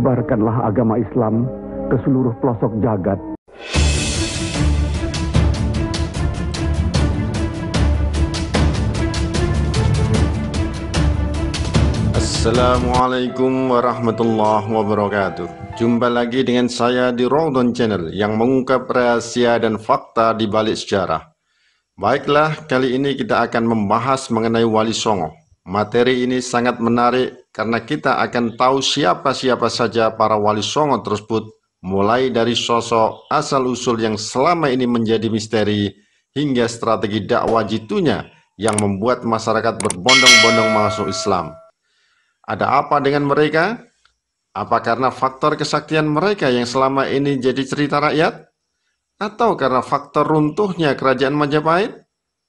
Sebarkanlah agama Islam ke seluruh pelosok jagat. Assalamualaikum warahmatullahi wabarakatuh. Jumpa lagi dengan saya di Ramadan Channel yang mengungkap rahasia dan fakta di balik sejarah. Baiklah, kali ini kita akan membahas mengenai Wali Songo. Materi ini sangat menarik karena kita akan tahu siapa-siapa saja para Wali Songo tersebut, mulai dari sosok asal-usul yang selama ini menjadi misteri hingga strategi dakwah jitunya yang membuat masyarakat berbondong-bondong masuk Islam. Ada apa dengan mereka? Apa karena faktor kesaktian mereka yang selama ini jadi cerita rakyat? Atau karena faktor runtuhnya kerajaan Majapahit?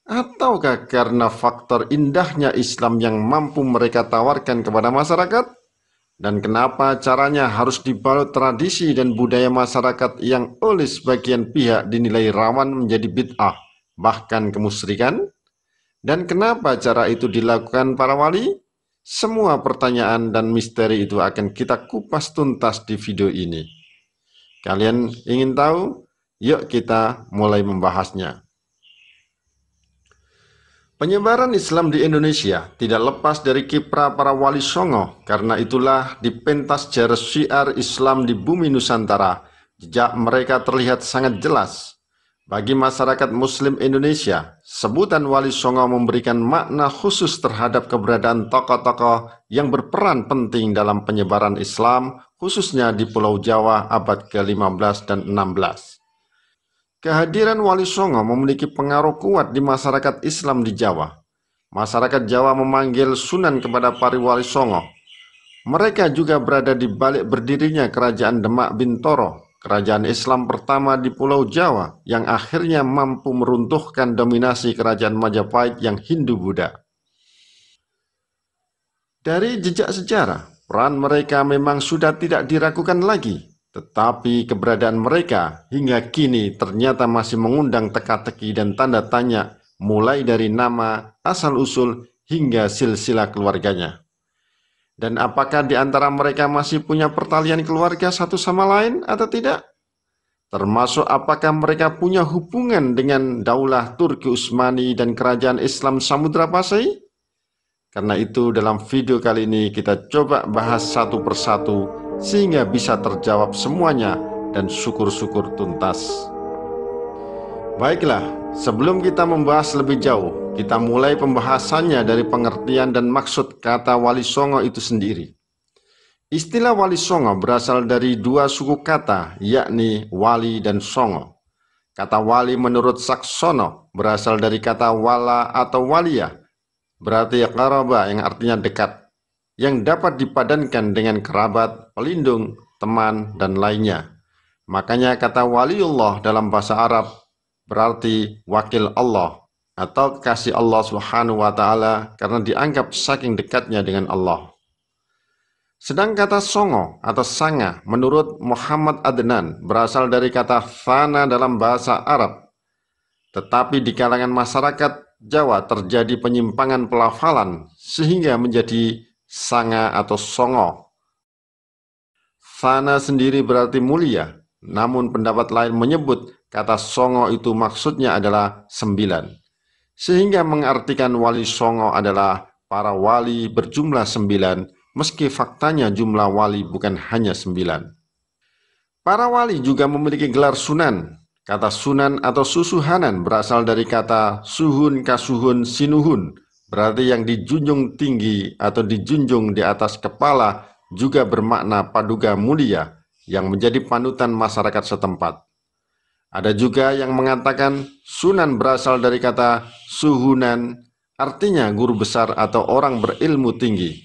Ataukah karena faktor indahnya Islam yang mampu mereka tawarkan kepada masyarakat? Dan kenapa caranya harus dibalut tradisi dan budaya masyarakat yang oleh sebagian pihak dinilai rawan menjadi bid'ah, bahkan kemusyrikan? Dan kenapa cara itu dilakukan para wali? Semua pertanyaan dan misteri itu akan kita kupas tuntas di video ini. Kalian ingin tahu? Yuk kita mulai membahasnya. Penyebaran Islam di Indonesia tidak lepas dari kiprah para Wali Songo, karena itulah di pentas jares syiar Islam di bumi Nusantara, jejak mereka terlihat sangat jelas. Bagi masyarakat Muslim Indonesia, sebutan Wali Songo memberikan makna khusus terhadap keberadaan tokoh-tokoh yang berperan penting dalam penyebaran Islam, khususnya di Pulau Jawa abad ke-15 dan 16. Kehadiran Wali Songo memiliki pengaruh kuat di masyarakat Islam di Jawa. Masyarakat Jawa memanggil Sunan kepada para Wali Songo. Mereka juga berada di balik berdirinya Kerajaan Demak Bintoro, kerajaan Islam pertama di Pulau Jawa yang akhirnya mampu meruntuhkan dominasi kerajaan Majapahit yang Hindu-Buddha. Dari jejak sejarah, peran mereka memang sudah tidak diragukan lagi. Tetapi keberadaan mereka hingga kini ternyata masih mengundang teka-teki dan tanda tanya, mulai dari nama, asal-usul, hingga silsilah keluarganya. Dan apakah di antara mereka masih punya pertalian keluarga satu sama lain atau tidak? Termasuk apakah mereka punya hubungan dengan Daulah Turki Utsmani dan Kerajaan Islam Samudra Pasai? Karena itu dalam video kali ini kita coba bahas satu persatu sehingga bisa terjawab semuanya dan syukur-syukur tuntas. Baiklah, sebelum kita membahas lebih jauh, kita mulai pembahasannya dari pengertian dan maksud kata Wali Songo itu sendiri. Istilah Wali Songo berasal dari dua suku kata, yakni wali dan songo. Kata wali menurut Saksono berasal dari kata wala atau walia, berarti qaraba yang artinya dekat, yang dapat dipadankan dengan kerabat, pelindung, teman, dan lainnya. Makanya kata waliullah dalam bahasa Arab berarti wakil Allah atau kekasih Allah Subhanahu wa Ta'ala, karena dianggap saking dekatnya dengan Allah. Sedang kata songo atau sanga menurut Muhammad Adnan berasal dari kata fana dalam bahasa Arab. Tetapi di kalangan masyarakat Jawa terjadi penyimpangan pelafalan sehingga menjadi sanga atau songo. Fana sendiri berarti mulia, namun pendapat lain menyebut kata songo itu maksudnya adalah 9, sehingga mengartikan Wali Songo adalah para wali berjumlah 9, meski faktanya jumlah wali bukan hanya 9. Para wali juga memiliki gelar sunan. Kata sunan atau susuhanan berasal dari kata suhun kasuhun sinuhun, berarti yang dijunjung tinggi atau dijunjung di atas kepala, juga bermakna paduka mulia yang menjadi panutan masyarakat setempat. Ada juga yang mengatakan sunan berasal dari kata suhunan, artinya guru besar atau orang berilmu tinggi.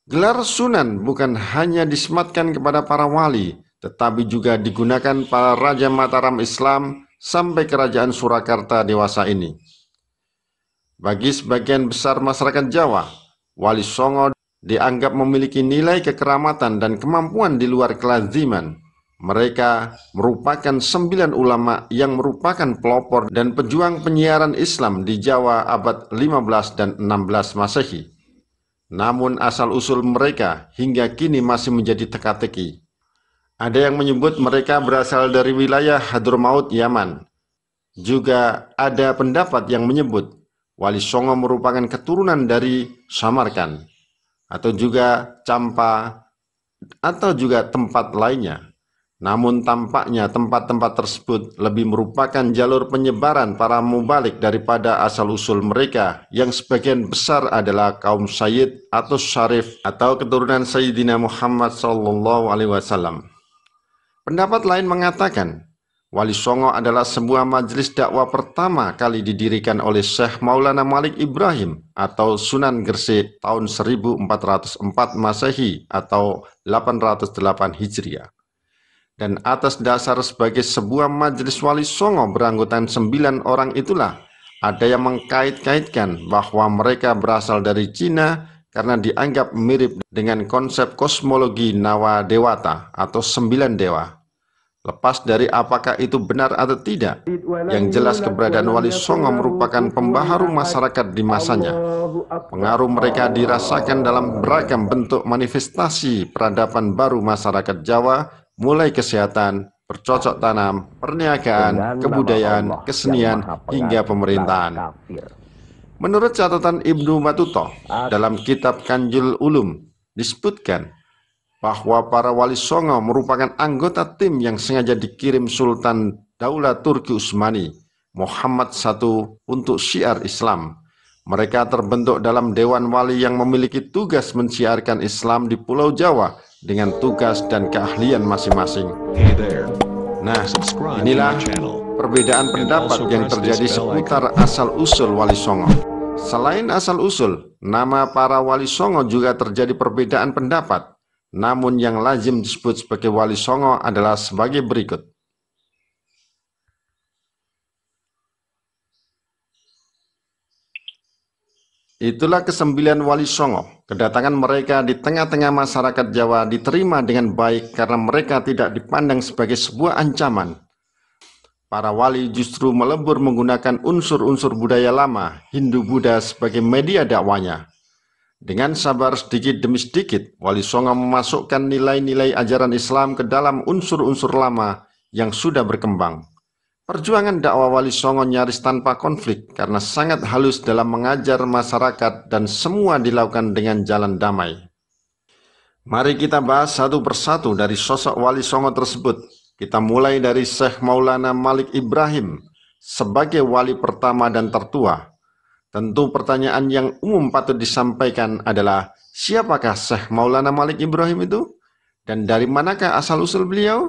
Gelar sunan bukan hanya disematkan kepada para wali, tetapi juga digunakan para Raja Mataram Islam sampai Kerajaan Surakarta dewasa ini. Bagi sebagian besar masyarakat Jawa, Wali Songo dianggap memiliki nilai kekeramatan dan kemampuan di luar kelaziman. Mereka merupakan 9 ulama yang merupakan pelopor dan pejuang penyiaran Islam di Jawa abad 15 dan 16 Masehi. namun asal-usul mereka hingga kini masih menjadi teka-teki. Ada yang menyebut mereka berasal dari wilayah Hadramaut, Yaman. Juga ada pendapat yang menyebut Wali Songo merupakan keturunan dari Samarkand, atau juga Campa, atau juga tempat lainnya. Namun tampaknya tempat-tempat tersebut lebih merupakan jalur penyebaran para mubalik daripada asal-usul mereka yang sebagian besar adalah kaum Sayyid atau Syarif atau keturunan Sayyidina Muhammad SAW. Pendapat lain mengatakan, Wali Songo adalah sebuah majelis dakwah pertama kali didirikan oleh Syekh Maulana Malik Ibrahim atau Sunan Gresik tahun 1404 Masehi atau 808 Hijriah. Dan atas dasar sebagai sebuah majelis Wali Songo beranggotakan 9 orang itulah ada yang mengkait-kaitkan bahwa mereka berasal dari Cina karena dianggap mirip dengan konsep kosmologi Nawa Dewata atau 9 dewa. Lepas dari apakah itu benar atau tidak, yang jelas keberadaan Wali Songo merupakan pembaharu masyarakat di masanya. Pengaruh mereka dirasakan dalam beragam bentuk manifestasi peradaban baru masyarakat Jawa, mulai kesehatan, bercocok tanam, perniagaan, kebudayaan, kesenian, hingga pemerintahan. Menurut catatan Ibnu Battuta dalam kitab Kanjul Ulum disebutkan bahwa para Wali Songo merupakan anggota tim yang sengaja dikirim Sultan Daulah Turki Utsmani Muhammad I untuk syiar Islam. Mereka terbentuk dalam Dewan Wali yang memiliki tugas mensiarkan Islam di Pulau Jawa dengan tugas dan keahlian masing-masing. Nah, inilah perbedaan pendapat yang terjadi seputar asal-usul Wali Songo. Selain asal-usul, nama para Wali Songo juga terjadi perbedaan pendapat. Namun yang lazim disebut sebagai Wali Songo adalah sebagai berikut. Itulah kesembilan Wali Songo. Kedatangan mereka di tengah-tengah masyarakat Jawa diterima dengan baik karena mereka tidak dipandang sebagai sebuah ancaman. Para wali justru melebur menggunakan unsur-unsur budaya lama Hindu-Buddha sebagai media dakwanya. Dengan sabar sedikit demi sedikit, Wali Songo memasukkan nilai-nilai ajaran Islam ke dalam unsur-unsur lama yang sudah berkembang. Perjuangan dakwah Wali Songo nyaris tanpa konflik karena sangat halus dalam mengajar masyarakat dan semua dilakukan dengan jalan damai. Mari kita bahas satu persatu dari sosok Wali Songo tersebut. Kita mulai dari Syekh Maulana Malik Ibrahim sebagai wali pertama dan tertua. Tentu pertanyaan yang umum patut disampaikan adalah, siapakah Syekh Maulana Malik Ibrahim itu? Dan dari manakah asal-usul beliau?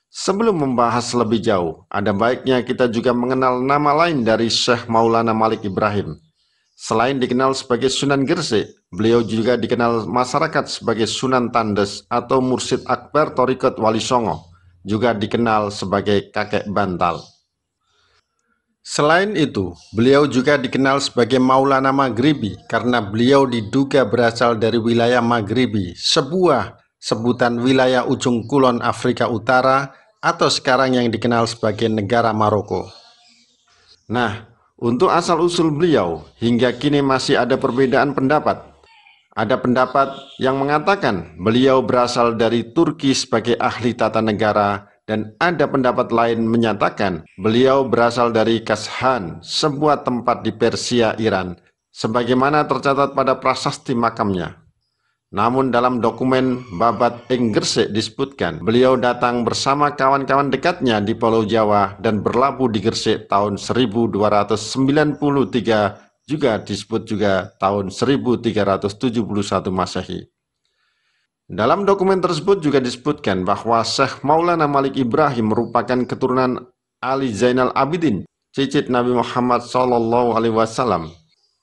Sebelum membahas lebih jauh, ada baiknya kita juga mengenal nama lain dari Syekh Maulana Malik Ibrahim. Selain dikenal sebagai Sunan Gresik, beliau juga dikenal masyarakat sebagai Sunan Tandes atau Mursyid Akbar Thariqat Wali Songo, juga dikenal sebagai Kakek Bantal. Selain itu, beliau juga dikenal sebagai Maulana Maghribi karena beliau diduga berasal dari wilayah Maghribi, sebuah sebutan wilayah ujung kulon Afrika Utara atau sekarang yang dikenal sebagai negara Maroko. Nah, untuk asal-usul beliau, hingga kini masih ada perbedaan pendapat. Ada pendapat yang mengatakan beliau berasal dari Turki sebagai ahli tata negara, dan ada pendapat lain menyatakan beliau berasal dari Kashan, sebuah tempat di Persia, Iran, sebagaimana tercatat pada prasasti makamnya. Namun dalam dokumen Babat ing Gresik disebutkan beliau datang bersama kawan-kawan dekatnya di Pulau Jawa dan berlabuh di Gresik tahun 1293, juga disebut juga tahun 1371 Masehi. Dalam dokumen tersebut juga disebutkan bahwa Syekh Maulana Malik Ibrahim merupakan keturunan Ali Zainal Abidin, cicit Nabi Muhammad SAW.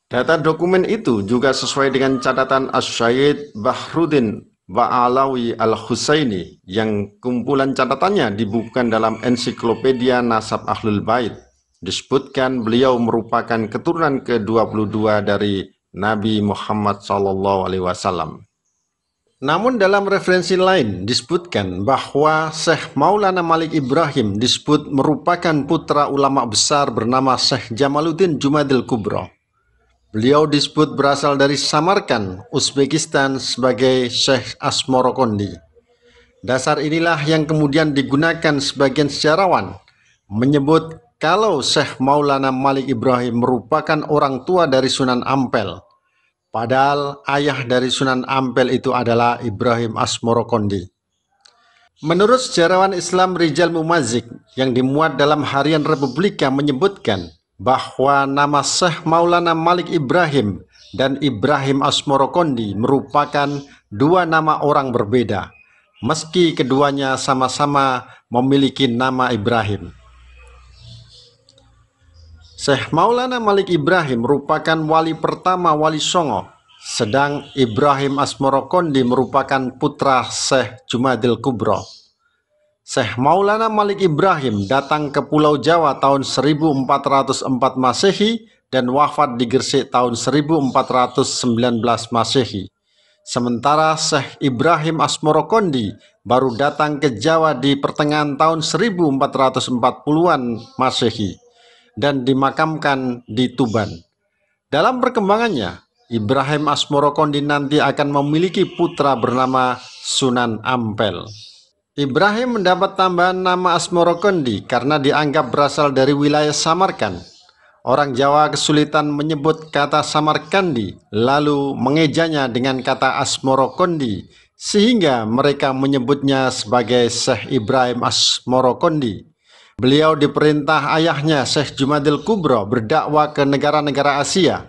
Data dokumen itu juga sesuai dengan catatan Asy-Syaikh Bahruddin Ba'alawi Al-Husaini yang kumpulan catatannya dibukukan dalam ensiklopedia Nasab Ahlul Bait. Disebutkan beliau merupakan keturunan ke-22 dari Nabi Muhammad SAW. Namun dalam referensi lain disebutkan bahwa Syekh Maulana Malik Ibrahim disebut merupakan putra ulama besar bernama Syekh Jamaluddin Jumadil Kubro. Beliau disebut berasal dari Samarkand, Uzbekistan sebagai Syekh Asmorokondi. Dasar inilah yang kemudian digunakan sebagian sejarawan menyebut kalau Syekh Maulana Malik Ibrahim merupakan orang tua dari Sunan Ampel. Padahal ayah dari Sunan Ampel itu adalah Ibrahim Asmorokondi. Menurut sejarawan Islam Rijal Mumazik yang dimuat dalam Harian Republika menyebutkan bahwa nama Syekh Maulana Malik Ibrahim dan Ibrahim Asmorokondi merupakan dua nama orang berbeda, meski keduanya sama-sama memiliki nama Ibrahim. Syekh Maulana Malik Ibrahim merupakan wali pertama Wali Songo, sedang Ibrahim Asmorokondi merupakan putra Syekh Jumadil Kubro. Syekh Maulana Malik Ibrahim datang ke Pulau Jawa tahun 1404 Masehi dan wafat di Gresik tahun 1419 Masehi. Sementara Syekh Ibrahim Asmorokondi baru datang ke Jawa di pertengahan tahun 1440-an Masehi dan dimakamkan di Tuban. Dalam perkembangannya, Ibrahim Asmorokondi nanti akan memiliki putra bernama Sunan Ampel. Ibrahim mendapat tambahan nama Asmorokondi karena dianggap berasal dari wilayah Samarkand. Orang Jawa kesulitan menyebut kata Samarkandi, lalu mengejanya dengan kata Asmorokondi, sehingga mereka menyebutnya sebagai Syekh Ibrahim Asmorokondi. Beliau diperintah ayahnya Syekh Jumadil Kubro berdakwah ke negara-negara Asia.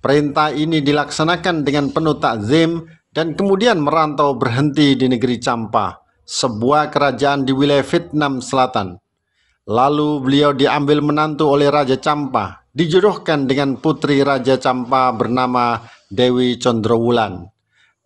Perintah ini dilaksanakan dengan penuh takzim dan kemudian merantau berhenti di negeri Champa, sebuah kerajaan di wilayah Vietnam Selatan. Lalu beliau diambil menantu oleh Raja Champa, dijodohkan dengan putri Raja Champa bernama Dewi Condrowulan.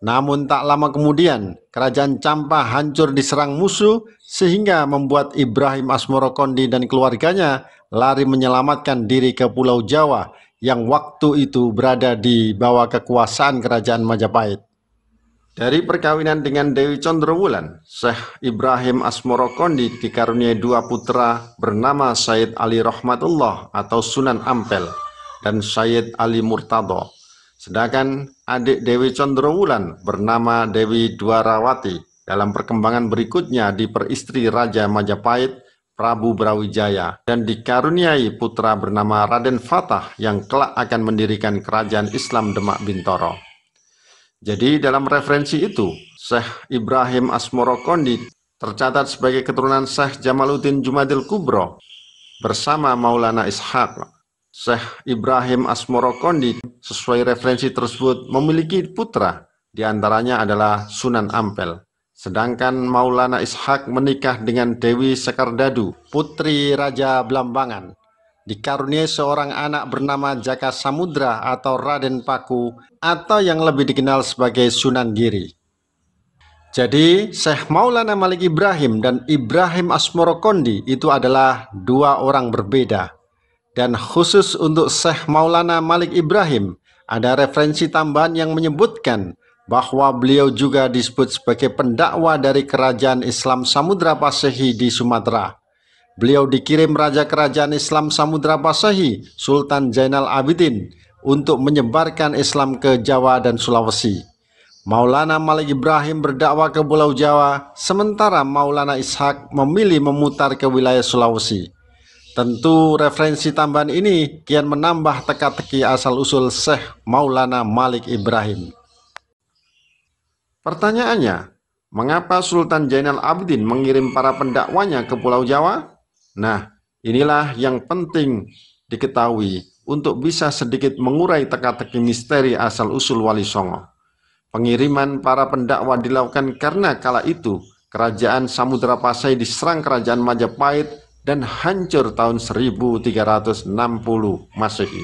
Namun tak lama kemudian, kerajaan Champa hancur diserang musuh sehingga membuat Ibrahim Asmorokondi dan keluarganya lari menyelamatkan diri ke Pulau Jawa yang waktu itu berada di bawah kekuasaan kerajaan Majapahit. Dari perkawinan dengan Dewi Condrowulan, Syekh Ibrahim Asmorokondi dikaruniai dua putra bernama Sayyid Ali Rahmatullah atau Sunan Ampel dan Sayyid Ali Murtado. Sedangkan adik Dewi Condrowulan bernama Dewi Dwarawati. Dalam perkembangan berikutnya diperistri Raja Majapahit Prabu Brawijaya dan dikaruniai putra bernama Raden Fatah yang kelak akan mendirikan kerajaan Islam Demak Bintoro. Jadi dalam referensi itu, Syekh Ibrahim Asmorokondi tercatat sebagai keturunan Syekh Jamaluddin Jumadil Kubro bersama Maulana Ishaq. Syekh Ibrahim Asmorokondi sesuai referensi tersebut memiliki putra, diantaranya adalah Sunan Ampel. Sedangkan Maulana Ishaq menikah dengan Dewi Sekardadu, putri Raja Blambangan. Dikaruniai seorang anak bernama Jaka Samudra atau Raden Paku atau yang lebih dikenal sebagai Sunan Giri. Jadi Syekh Maulana Malik Ibrahim dan Ibrahim Asmorokondi itu adalah dua orang berbeda. Dan khusus untuk Syekh Maulana Malik Ibrahim, ada referensi tambahan yang menyebutkan bahwa beliau juga disebut sebagai pendakwa dari kerajaan Islam Samudra Pasehi di Sumatera. Beliau dikirim Raja Kerajaan Islam Samudra Pasehi, Sultan Zainal Abidin, untuk menyebarkan Islam ke Jawa dan Sulawesi. Maulana Malik Ibrahim berdakwah ke Pulau Jawa, sementara Maulana Ishaq memilih memutar ke wilayah Sulawesi. Tentu referensi tambahan ini kian menambah teka-teki asal-usul Syekh Maulana Malik Ibrahim. Pertanyaannya, mengapa Sultan Zainal Abidin mengirim para pendakwanya ke Pulau Jawa? Nah, inilah yang penting diketahui untuk bisa sedikit mengurai teka-teki misteri asal-usul Wali Songo. Pengiriman para pendakwa dilakukan karena kala itu kerajaan Samudra Pasai diserang kerajaan Majapahit dan hancur tahun 1360 Masehi,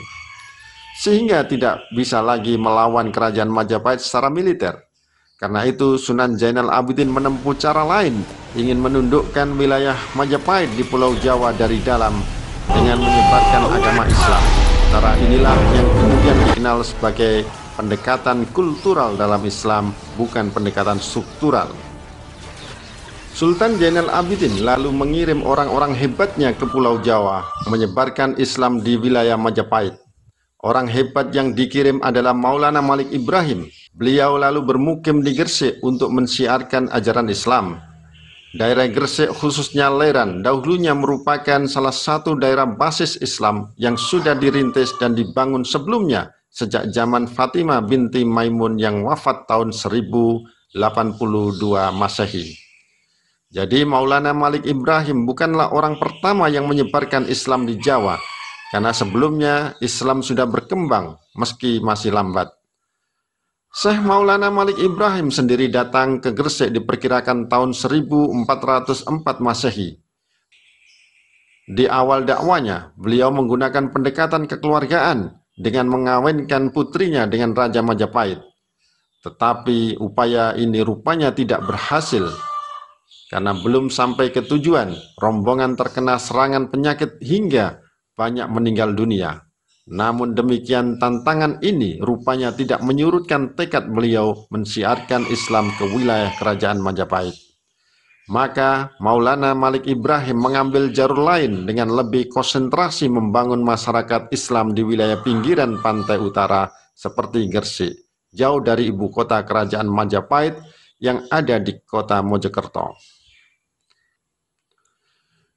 sehingga tidak bisa lagi melawan kerajaan Majapahit secara militer. Karena itu Sunan Zainal Abidin menempuh cara lain, ingin menundukkan wilayah Majapahit di Pulau Jawa dari dalam dengan menyebarkan agama Islam. Cara inilah yang kemudian dikenal sebagai pendekatan kultural dalam Islam, bukan pendekatan struktural. Sultan Zainal Abidin lalu mengirim orang-orang hebatnya ke Pulau Jawa menyebarkan Islam di wilayah Majapahit. Orang hebat yang dikirim adalah Maulana Malik Ibrahim. Beliau lalu bermukim di Gresik untuk mensiarkan ajaran Islam. Daerah Gresik khususnya Leran dahulunya merupakan salah satu daerah basis Islam yang sudah dirintis dan dibangun sebelumnya sejak zaman Fatimah binti Maimun yang wafat tahun 1082 Masehi. Jadi Maulana Malik Ibrahim bukanlah orang pertama yang menyebarkan Islam di Jawa, karena sebelumnya Islam sudah berkembang meski masih lambat. Syekh Maulana Malik Ibrahim sendiri datang ke Gresik diperkirakan tahun 1404 Masehi. Di awal dakwanya, beliau menggunakan pendekatan kekeluargaan dengan mengawinkan putrinya dengan Raja Majapahit. Tetapi upaya ini rupanya tidak berhasil. Karena belum sampai ke tujuan, rombongan terkena serangan penyakit hingga banyak meninggal dunia. Namun demikian tantangan ini rupanya tidak menyurutkan tekad beliau mensiarkan Islam ke wilayah kerajaan Majapahit. Maka Maulana Malik Ibrahim mengambil jalur lain dengan lebih konsentrasi membangun masyarakat Islam di wilayah pinggiran pantai utara seperti Gresik, jauh dari ibu kota kerajaan Majapahit yang ada di kota Mojokerto.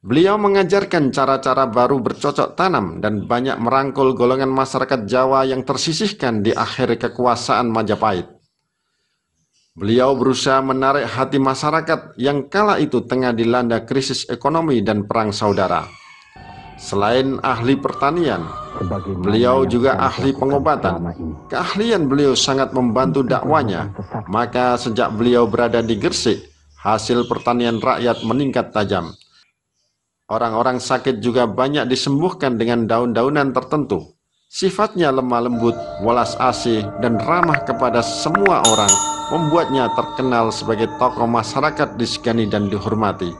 Beliau mengajarkan cara-cara baru bercocok tanam dan banyak merangkul golongan masyarakat Jawa yang tersisihkan di akhir kekuasaan Majapahit. Beliau berusaha menarik hati masyarakat yang kala itu tengah dilanda krisis ekonomi dan perang saudara. Selain ahli pertanian, beliau juga ahli pengobatan. Keahlian beliau sangat membantu dakwanya, maka sejak beliau berada di Gresik, hasil pertanian rakyat meningkat tajam. Orang-orang sakit juga banyak disembuhkan dengan daun-daunan tertentu. Sifatnya lemah lembut, welas asih, dan ramah kepada semua orang, membuatnya terkenal sebagai tokoh masyarakat disegani dan dihormati.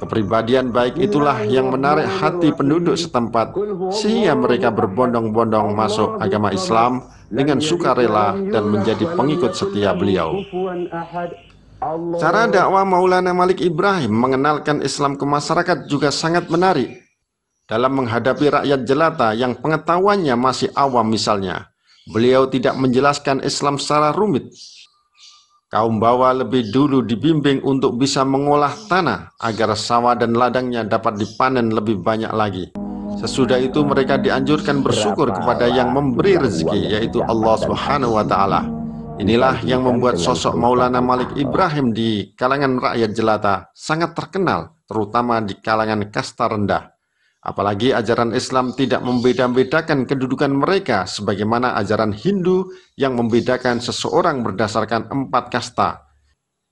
Kepribadian baik itulah yang menarik hati penduduk setempat, sehingga mereka berbondong-bondong masuk agama Islam dengan sukarela dan menjadi pengikut setia beliau. Cara dakwah Maulana Malik Ibrahim mengenalkan Islam ke masyarakat juga sangat menarik. Dalam menghadapi rakyat jelata yang pengetahuannya masih awam misalnya, beliau tidak menjelaskan Islam secara rumit. Kaum Bawa lebih dulu dibimbing untuk bisa mengolah tanah agar sawah dan ladangnya dapat dipanen lebih banyak lagi. Sesudah itu mereka dianjurkan bersyukur kepada yang memberi rezeki, yaitu Allah Subhanahu wa Ta'ala. Inilah yang membuat sosok Maulana Malik Ibrahim di kalangan rakyat jelata sangat terkenal, terutama di kalangan kasta rendah. Apalagi ajaran Islam tidak membeda-bedakan kedudukan mereka sebagaimana ajaran Hindu yang membedakan seseorang berdasarkan 4 kasta,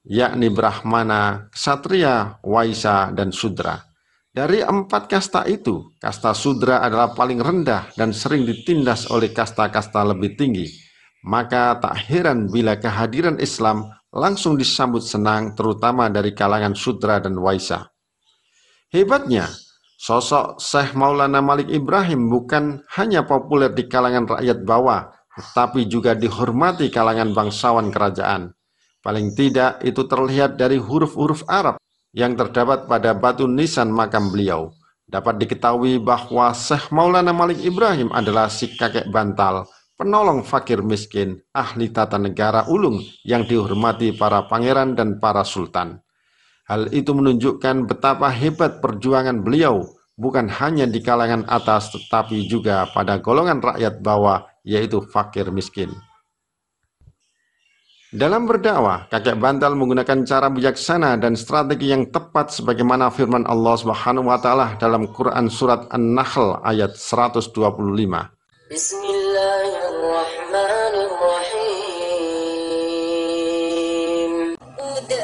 yakni Brahmana, Ksatria, Waisya, dan Sudra. Dari 4 kasta itu, kasta Sudra adalah paling rendah dan sering ditindas oleh kasta-kasta lebih tinggi. Maka tak heran bila kehadiran Islam langsung disambut senang, terutama dari kalangan Sudra dan Waisya. Hebatnya, sosok Syekh Maulana Malik Ibrahim bukan hanya populer di kalangan rakyat bawah, tetapi juga dihormati kalangan bangsawan kerajaan. Paling tidak itu terlihat dari huruf-huruf Arab yang terdapat pada batu nisan makam beliau. Dapat diketahui bahwa Syekh Maulana Malik Ibrahim adalah si kakek bantal, penolong fakir miskin, ahli tata negara ulung yang dihormati para pangeran dan para sultan. Hal itu menunjukkan betapa hebat perjuangan beliau, bukan hanya di kalangan atas tetapi juga pada golongan rakyat bawah, yaitu fakir miskin. Dalam berdakwah, kakek bantal menggunakan cara bijaksana dan strategi yang tepat sebagaimana firman Allah Subhanahu wa Ta'ala dalam Quran surat An-Nahl ayat 125. Bismillahirrahmanirrahim. Ud'u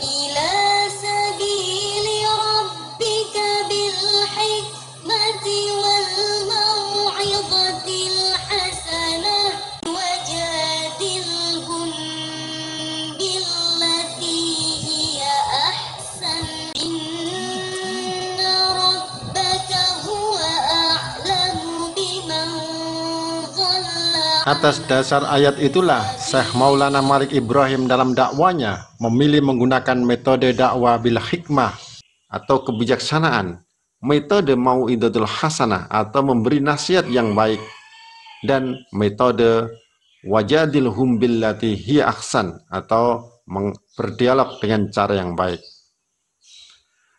ila sabili rabbika bil hikmati wal mau'izatil hasanah wajadilhum billati hiya ahsan inna rabbaka huwa a'lamu biman Atas dasar ayat itulah Syekh Maulana Malik Ibrahim dalam dakwanya memilih menggunakan metode dakwah bil hikmah atau kebijaksanaan, metode mau'izatul hasanah atau memberi nasihat yang baik, dan metode wajadilhum billati hiya ahsan atau berdialog dengan cara yang baik.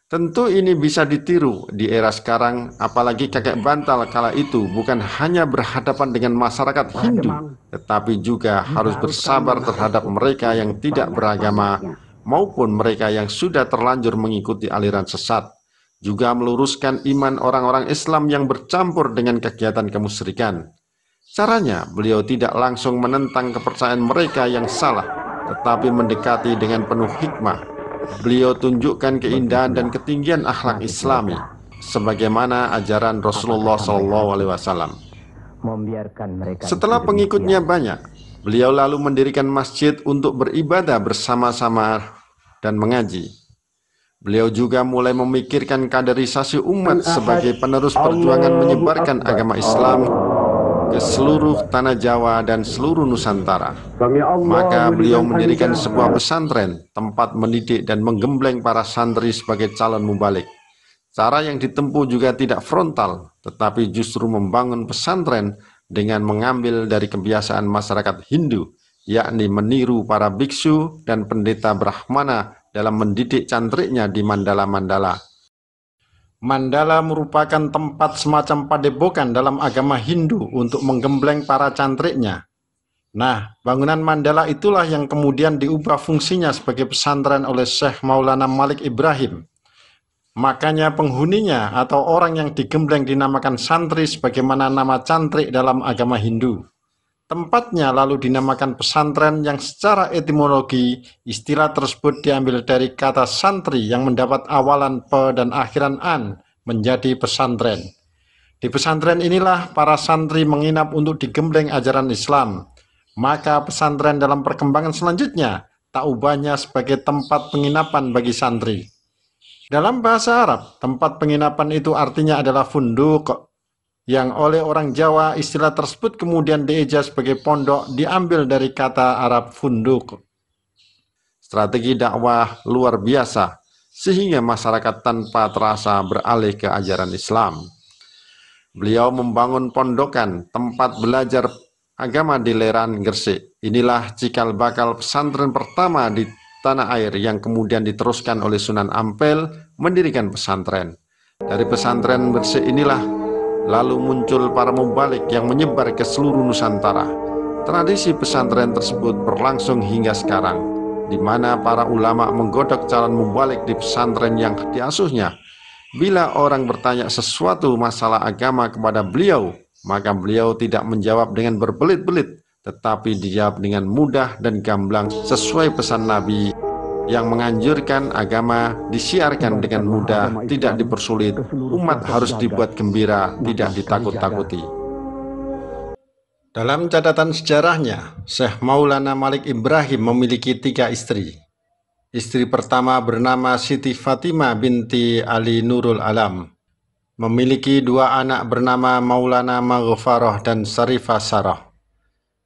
Tentu ini bisa ditiru di era sekarang, apalagi kakek bantal kala itu bukan hanya berhadapan dengan masyarakat Hindu, tetapi juga harus bersabar terhadap mereka yang tidak beragama maupun mereka yang sudah terlanjur mengikuti aliran sesat, juga meluruskan iman orang-orang Islam yang bercampur dengan kegiatan kemusyrikan. Caranya, beliau tidak langsung menentang kepercayaan mereka yang salah, tetapi mendekati dengan penuh hikmah. Beliau tunjukkan keindahan dan ketinggian akhlak Islami, sebagaimana ajaran Rasulullah SAW. Setelah pengikutnya banyak, beliau lalu mendirikan masjid untuk beribadah bersama-sama dan mengaji. Beliau juga mulai memikirkan kaderisasi umat sebagai penerus perjuangan menyebarkan agama Islam ke seluruh tanah Jawa dan seluruh Nusantara. Maka beliau mendirikan sebuah pesantren, tempat mendidik dan menggembleng para santri sebagai calon mubalik. Cara yang ditempuh juga tidak frontal, tetapi justru membangun pesantren dengan mengambil dari kebiasaan masyarakat Hindu, yakni meniru para biksu dan pendeta Brahmana dalam mendidik cantriknya di mandala-mandala. Mandala merupakan tempat semacam padepokan dalam agama Hindu untuk menggembleng para cantriknya. Nah, bangunan mandala itulah yang kemudian diubah fungsinya sebagai pesantren oleh Syekh Maulana Malik Ibrahim. Makanya penghuninya atau orang yang digembleng dinamakan santri sebagaimana nama cantrik dalam agama Hindu. Tempatnya lalu dinamakan pesantren yang secara etimologi istilah tersebut diambil dari kata santri yang mendapat awalan pe dan akhiran an menjadi pesantren. Di pesantren inilah para santri menginap untuk digembleng ajaran Islam. Maka pesantren dalam perkembangan selanjutnya tak ubahnya sebagai tempat penginapan bagi santri. Dalam bahasa Arab, tempat penginapan itu artinya adalah funduk, yang oleh orang Jawa istilah tersebut kemudian dieja sebagai pondok diambil dari kata Arab funduk. Strategi dakwah luar biasa sehingga masyarakat tanpa terasa beralih ke ajaran Islam. Beliau membangun pondokan tempat belajar agama di Leran, Gresik. Inilah cikal bakal pesantren pertama di tanah air yang kemudian diteruskan oleh Sunan Ampel mendirikan pesantren. Dari pesantren Gresik inilah lalu muncul para mubalik yang menyebar ke seluruh Nusantara. Tradisi pesantren tersebut berlangsung hingga sekarang, di mana para ulama menggodok calon mubalik di pesantren yang diasuhnya. Bila orang bertanya sesuatu masalah agama kepada beliau, maka beliau tidak menjawab dengan berbelit-belit, tetapi dijawab dengan mudah dan gamblang sesuai pesan Nabi yang menganjurkan agama disiarkan dengan mudah, tidak dipersulit, umat harus dibuat gembira, tidak ditakut-takuti. Dalam catatan sejarahnya, Syekh Maulana Malik Ibrahim memiliki 3 istri. Istri pertama bernama Siti Fatimah binti Ali Nurul Alam. Memiliki 2 anak bernama Maulana Maghfarah dan Sarifah Sarah.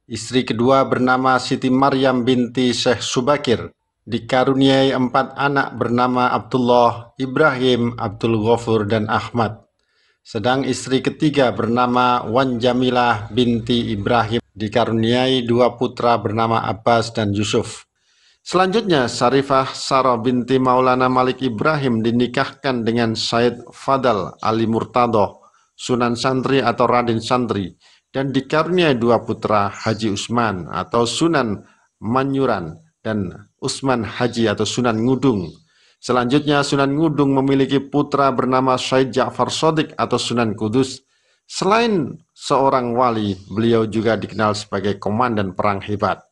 Istri kedua bernama Siti Maryam binti Syekh Subakir. Dikaruniai 4 anak bernama Abdullah, Ibrahim, Abdul Ghafur, dan Ahmad. Sedang istri ketiga bernama Wan Jamilah binti Ibrahim, dikaruniai 2 putra bernama Abbas dan Yusuf. Selanjutnya, Sarifah Sarah binti Maulana Malik Ibrahim dinikahkan dengan Said Fadal Ali Murtado, Sunan Santri atau Raden Santri, dan dikaruniai 2 putra, Haji Usman atau Sunan Manyuran, dan Usman Haji atau Sunan Ngudung. Selanjutnya Sunan Ngudung memiliki putra bernama Syed Ja'far Shadiq atau Sunan Kudus. Selain seorang wali, beliau juga dikenal sebagai komandan perang hebat.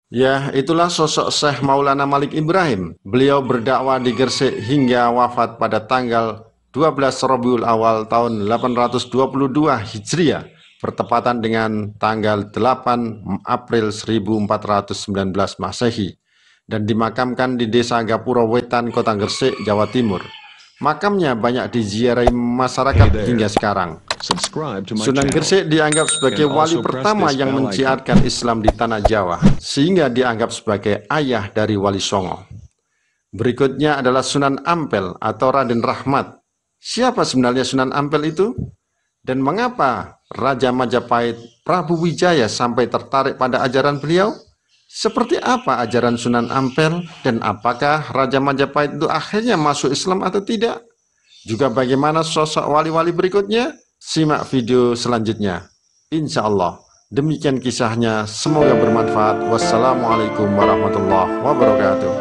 Ya, itulah sosok Syekh Maulana Malik Ibrahim. Beliau berdakwah di Gresik hingga wafat pada tanggal 12 Rabiul Awal tahun 822 Hijriah, bertepatan dengan tanggal 8 April 1419 Masehi, dan dimakamkan di Desa Gapura Wetan, Kota Gresik, Jawa Timur. Makamnya banyak diziarahi masyarakat hingga sekarang. Sunan Gresik dianggap sebagai wali pertama yang mensiarkan Islam di tanah Jawa, sehingga dianggap sebagai ayah dari Wali Songo. Berikutnya adalah Sunan Ampel atau Raden Rahmat. Siapa sebenarnya Sunan Ampel itu? Dan mengapa Raja Majapahit Prabu Wijaya sampai tertarik pada ajaran beliau? Seperti apa ajaran Sunan Ampel, dan apakah Raja Majapahit itu akhirnya masuk Islam atau tidak? Juga bagaimana sosok wali-wali berikutnya? Simak video selanjutnya. Insya Allah. Demikian kisahnya. Semoga bermanfaat. Wassalamualaikum warahmatullahi wabarakatuh.